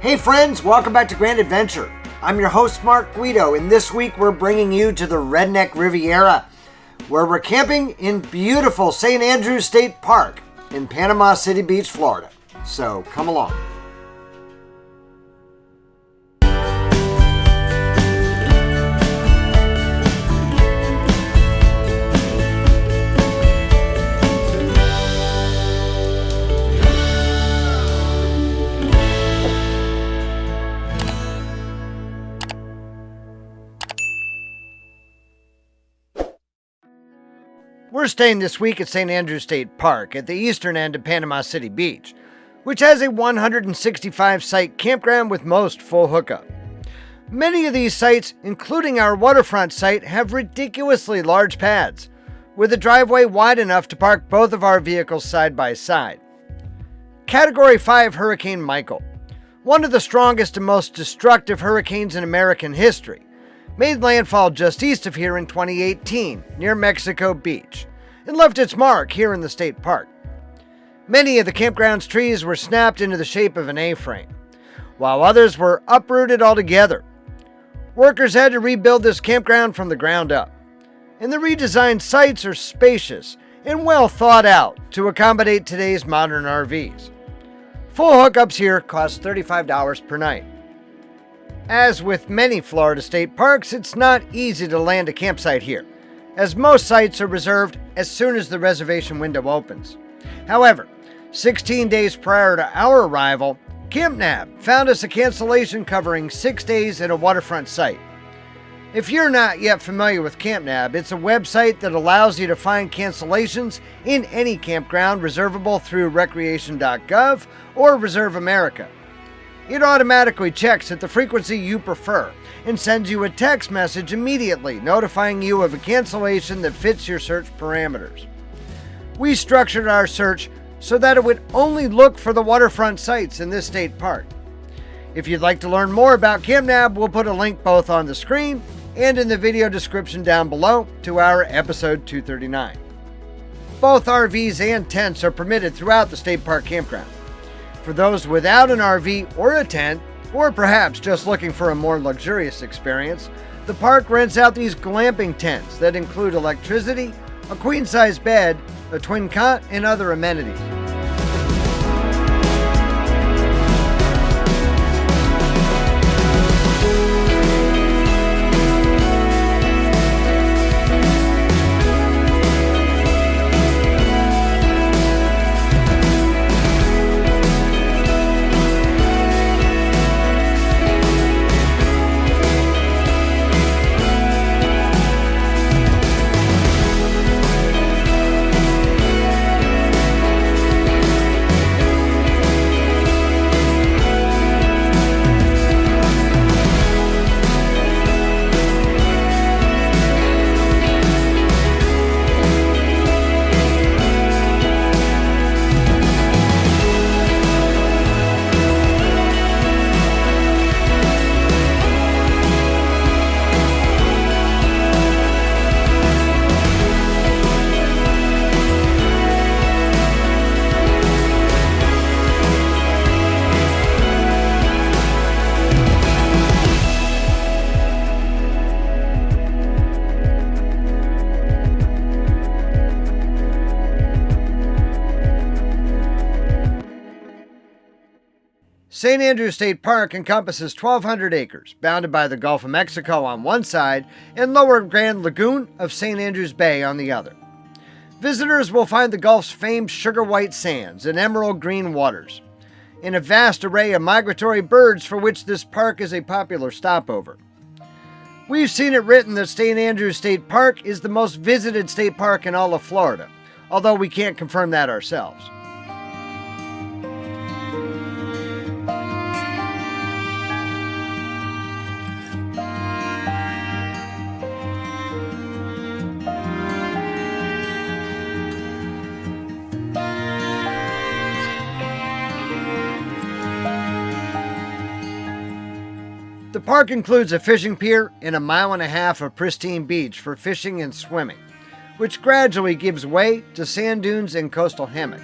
Hey friends, welcome back to Grand Adventure. I'm your host Mark Guido, and this week we're bringing you to the Redneck Riviera, where we're camping in beautiful St. Andrews State Park in Panama City Beach, Florida. So come along. We're staying this week at St. Andrews State Park at the eastern end of Panama City Beach, which has a 165-site campground with most full hookup. Many of these sites, including our waterfront site, have ridiculously large pads, with a driveway wide enough to park both of our vehicles side by side. Category 5 Hurricane Michael, one of the strongest and most destructive hurricanes in American history, made landfall just east of here in 2018, near Mexico Beach, and left its mark here in the state park. Many of the campground's trees were snapped into the shape of an A-frame, while others were uprooted altogether. Workers had to rebuild this campground from the ground up, and the redesigned sites are spacious and well thought out to accommodate today's modern RVs. Full hookups here cost $35 per night. As with many Florida state parks, it's not easy to land a campsite here, as most sites are reserved as soon as the reservation window opens. However, 16 days prior to our arrival, CampNab found us a cancellation covering 6 days at a waterfront site. If you're not yet familiar with CampNab, it's a website that allows you to find cancellations in any campground reservable through recreation.gov or Reserve America. It automatically checks at the frequency you prefer and sends you a text message immediately notifying you of a cancellation that fits your search parameters. We structured our search so that it would only look for the waterfront sites in this state park. If you'd like to learn more about CampNab, we'll put a link both on the screen and in the video description down below to our episode 239. Both RVs and tents are permitted throughout the state park campground. For those without an RV or a tent, or perhaps just looking for a more luxurious experience, the park rents out these glamping tents that include electricity, a queen-size bed, a twin cot, and other amenities. St. Andrews State Park encompasses 1,200 acres, bounded by the Gulf of Mexico on one side and Lower Grand Lagoon of St. Andrews Bay on the other. Visitors will find the Gulf's famed sugar white sands and emerald green waters, and a vast array of migratory birds for which this park is a popular stopover. We've seen it written that St. Andrews State Park is the most visited state park in all of Florida, although we can't confirm that ourselves. The park includes a fishing pier and a 1.5 miles of pristine beach for fishing and swimming, which gradually gives way to sand dunes and coastal hammock.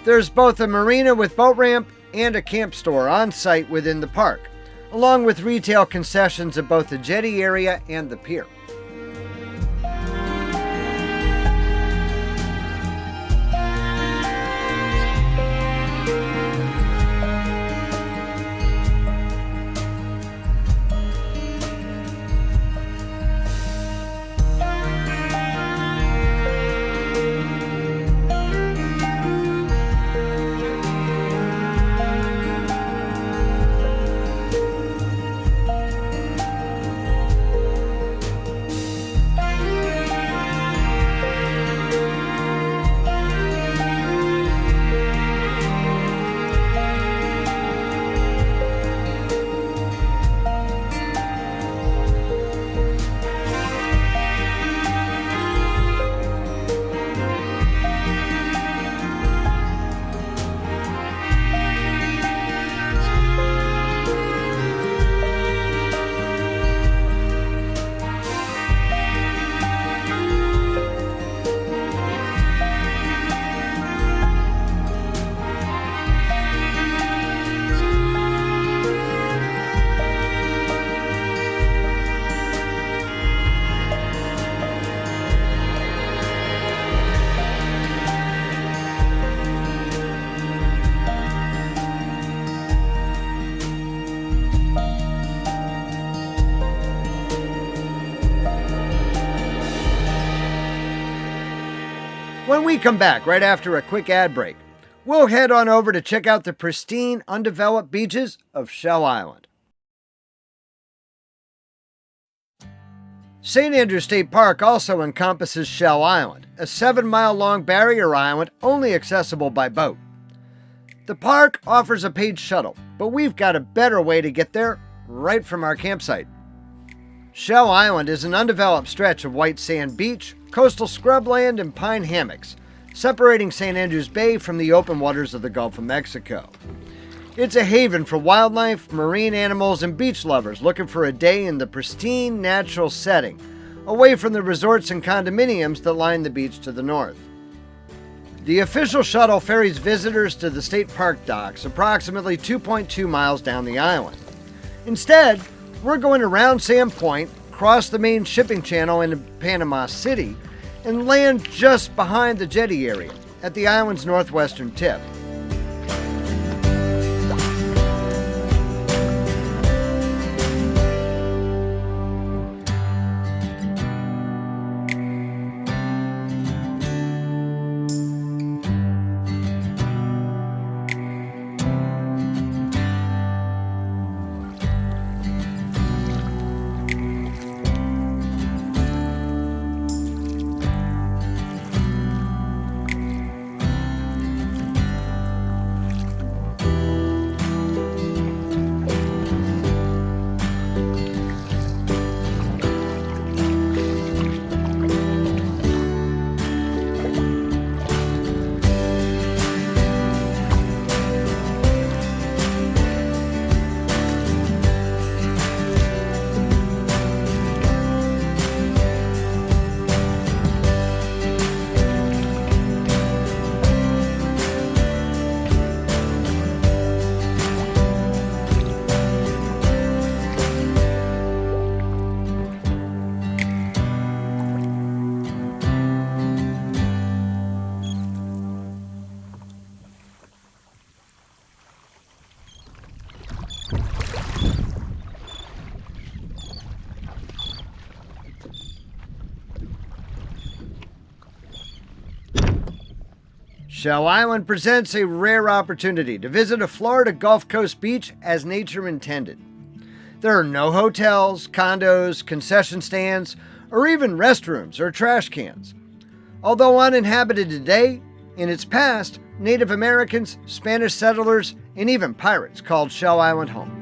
There's both a marina with boat ramp and a camp store on site within the park, along with retail concessions at both the jetty area and the pier. When we come back, right after a quick ad break, we'll head on over to check out the pristine, undeveloped beaches of Shell Island. St. Andrews State Park also encompasses Shell Island, a 7-mile-long barrier island only accessible by boat. The park offers a paid shuttle, but we've got a better way to get there right from our campsite. Shell Island is an undeveloped stretch of white sand beach, coastal scrubland, and pine hammocks, separating St. Andrews Bay from the open waters of the Gulf of Mexico. It's a haven for wildlife, marine animals, and beach lovers looking for a day in the pristine, natural setting, away from the resorts and condominiums that line the beach to the north. The official shuttle ferries visitors to the state park docks approximately 2.2 miles down the island. Instead, we're going around Sand Point, cross the main shipping channel into Panama City, and land just behind the jetty area at the island's northwestern tip. Shell Island presents a rare opportunity to visit a Florida Gulf Coast beach as nature intended. There are no hotels, condos, concession stands, or even restrooms or trash cans. Although uninhabited today, in its past, Native Americans, Spanish settlers, and even pirates called Shell Island home.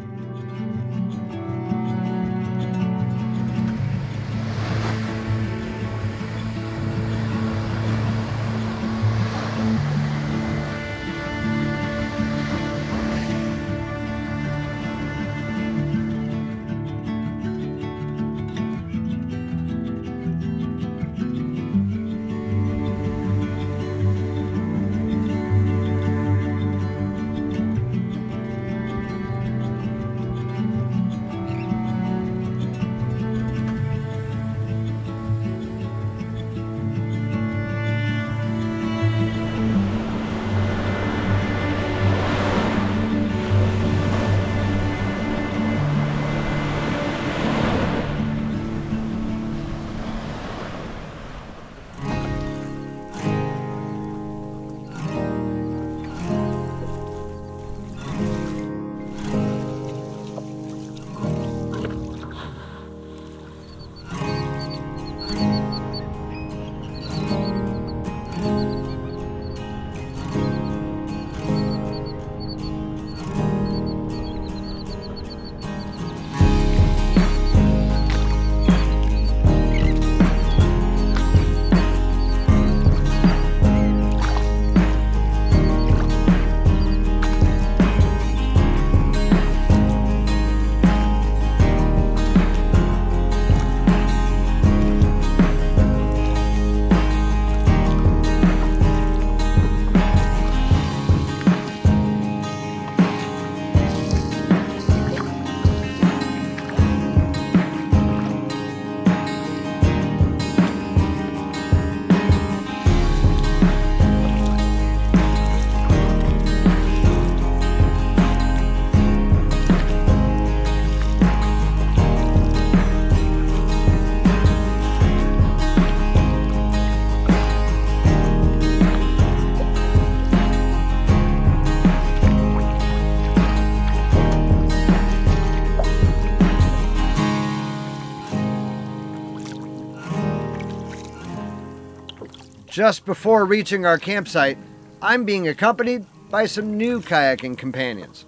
Just before reaching our campsite, I'm being accompanied by some new kayaking companions.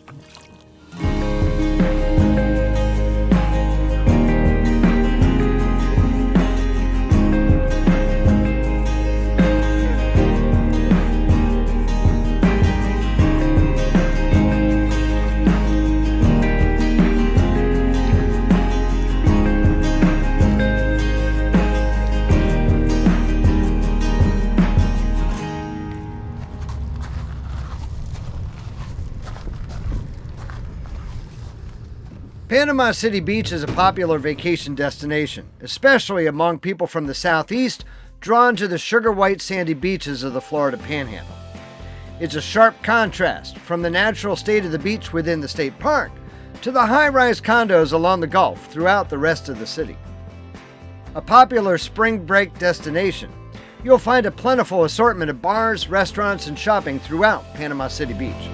Panama City Beach is a popular vacation destination, especially among people from the southeast drawn to the sugar-white sandy beaches of the Florida Panhandle. It's a sharp contrast from the natural state of the beach within the state park to the high-rise condos along the Gulf throughout the rest of the city. A popular spring break destination, you'll find a plentiful assortment of bars, restaurants, and shopping throughout Panama City Beach.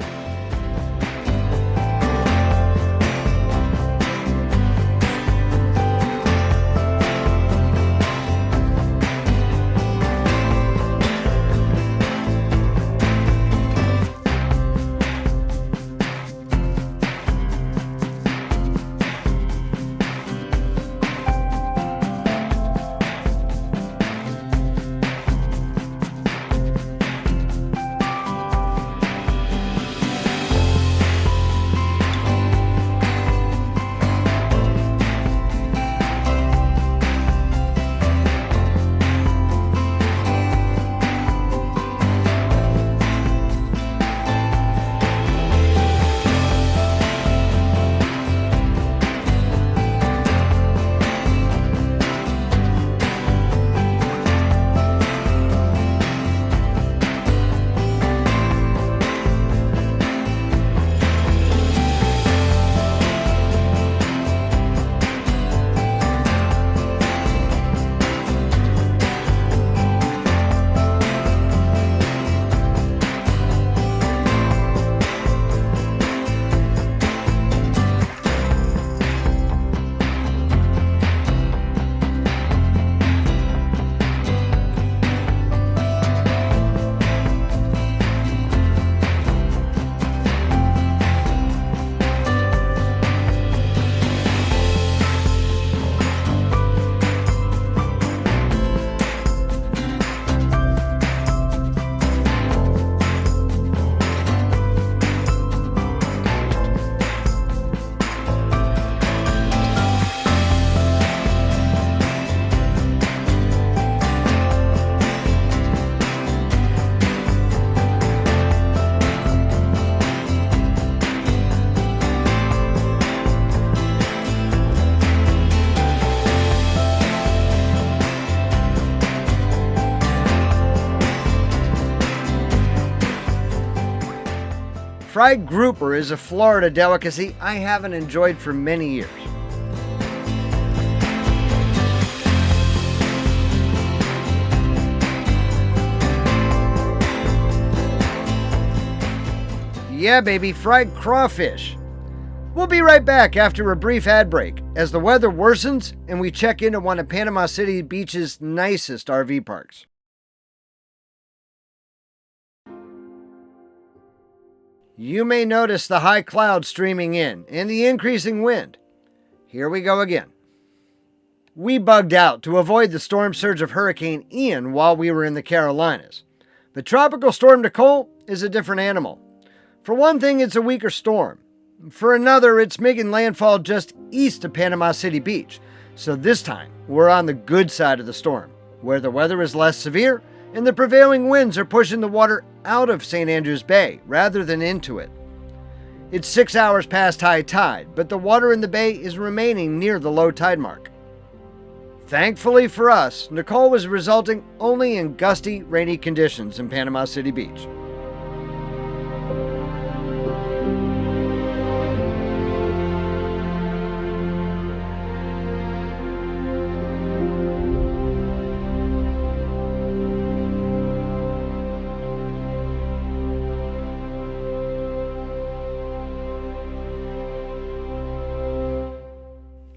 Fried grouper is a Florida delicacy I haven't enjoyed for many years. Yeah, baby, fried crawfish. We'll be right back after a brief ad break as the weather worsens and we check into one of Panama City Beach's nicest RV parks. You may notice the high clouds streaming in and the increasing wind. Here we go again. We bugged out to avoid the storm surge of Hurricane Ian while we were in the Carolinas. But Tropical Storm Nicole is a different animal. For one thing, it's a weaker storm. For another, it's making landfall just east of Panama City Beach. So this time, we're on the good side of the storm, where the weather is less severe and the prevailing winds are pushing the water out of St. Andrews Bay rather than into it. It's 6 hours past high tide, but the water in the bay is remaining near the low tide mark. Thankfully for us, Nicole was resulting only in gusty, rainy conditions in Panama City Beach.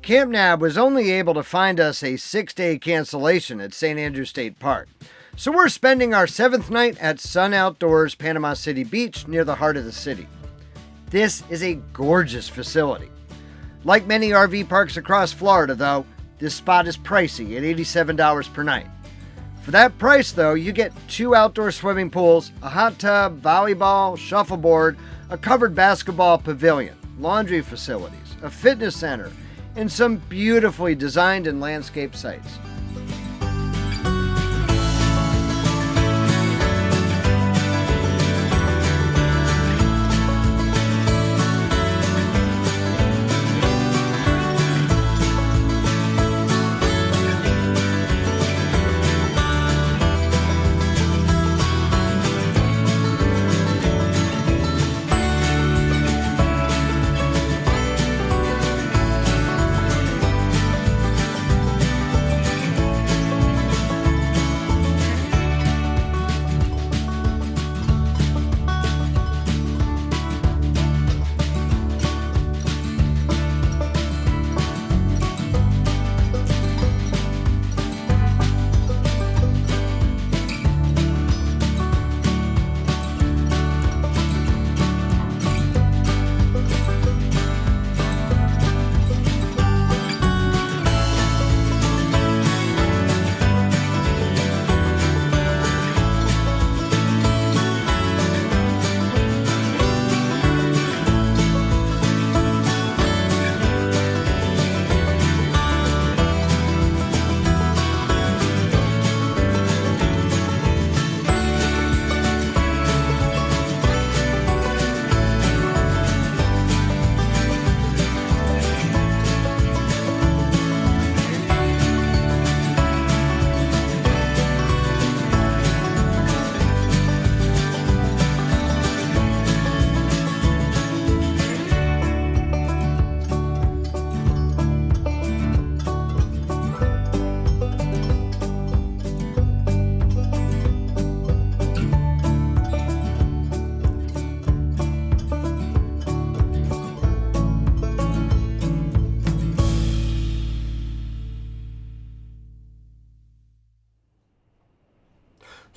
Camp Nab was only able to find us a 6-day cancellation at St. Andrews State Park, So we're spending our 7th night at Sun Outdoors Panama City Beach near the heart of the city. This is a gorgeous facility. Like many RV parks across Florida, though, this spot is pricey at $87 per night. For that price, though, you get 2 outdoor swimming pools, a hot tub, volleyball, shuffleboard, a covered basketball pavilion, laundry facilities, a fitness center, and some beautifully designed and landscaped sites.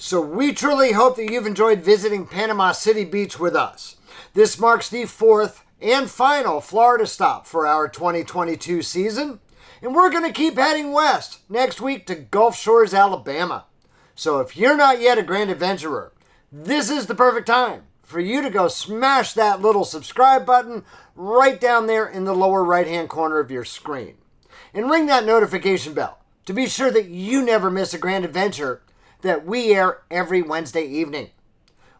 So we truly hope that you've enjoyed visiting Panama City Beach with us. This marks the 4th and final Florida stop for our 2022 season, and we're going to keep heading west next week to Gulf Shores, Alabama. So if you're not yet a grand adventurer, this is the perfect time for you to go smash that little subscribe button right down there in the lower right-hand corner of your screen. And ring that notification bell to be sure that you never miss a grand adventure that we air every Wednesday evening.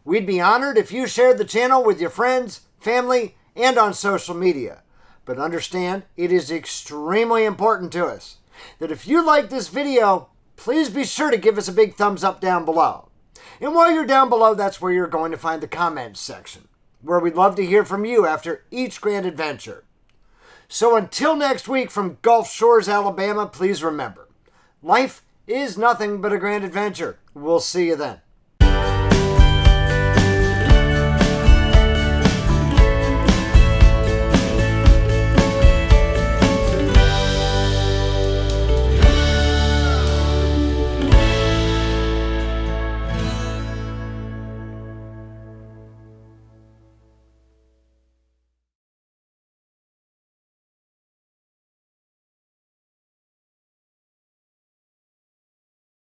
We'd be honored if you shared the channel with your friends, family, and on social media. But understand, it is extremely important to us that if you like this video, please be sure to give us a big thumbs up down below. And while you're down below, that's where you're going to find the comments section, where we'd love to hear from you after each grand adventure. So until next week from Gulf Shores, Alabama, please remember, life is nothing but a grand adventure. We'll see you then.